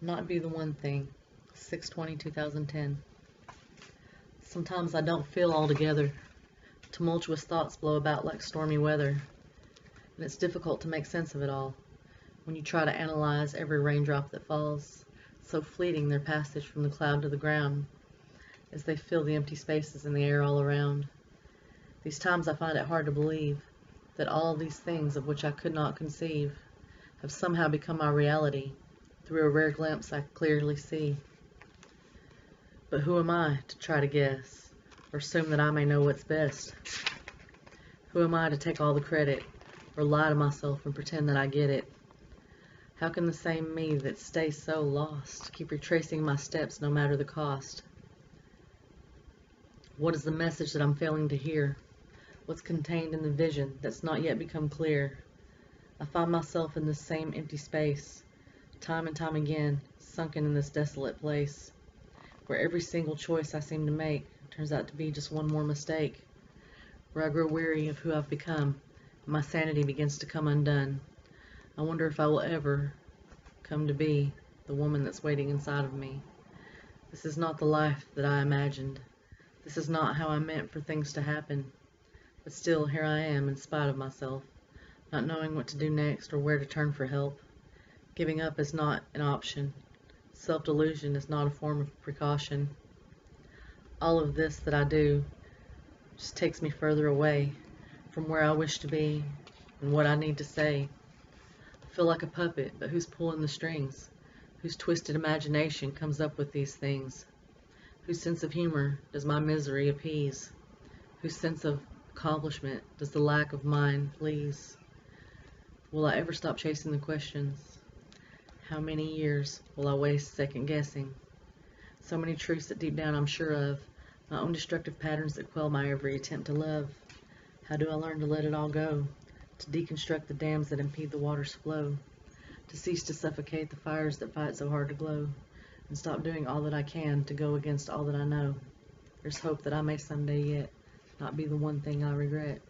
Not be the one thing. 6/20/2010. Sometimes I don't feel all together. Tumultuous thoughts blow about like stormy weather, and it's difficult to make sense of it all when you try to analyze every raindrop that falls, so fleeting their passage from the cloud to the ground as they fill the empty spaces in the air all around. These times I find it hard to believe that all these things of which I could not conceive have somehow become my reality through a rare glimpse I clearly see. But who am I to try to guess, or assume that I may know what's best? Who am I to take all the credit, or lie to myself and pretend that I get it? How can the same me that stays so lost keep retracing my steps no matter the cost? What is the message that I'm failing to hear? What's contained in the vision that's not yet become clear? I find myself in this same empty space, time and time again, sunken in this desolate place, where every single choice I seem to make turns out to be just one more mistake, where I grow weary of who I've become, and my sanity begins to come undone. I wonder if I will ever come to be the woman that's waiting inside of me. This is not the life that I imagined. This is not how I meant for things to happen. But still, here I am in spite of myself, not knowing what to do next or where to turn for help. Giving up is not an option. Self-delusion is not a form of precaution. All of this that I do just takes me further away from where I wish to be and what I need to say. I feel like a puppet, but who's pulling the strings? Whose twisted imagination comes up with these things? Whose sense of humor does my misery appease? Whose sense of accomplishment does the lack of mine please? Will I ever stop chasing the questions? How many years will I waste second guessing? So many truths that deep down I'm sure of, my own destructive patterns that quell my every attempt to love. How do I learn to let it all go? To deconstruct the dams that impede the water's flow? To cease to suffocate the fires that fight so hard to glow? And stop doing all that I can to go against all that I know? There's hope that I may someday yet not be the one thing I regret.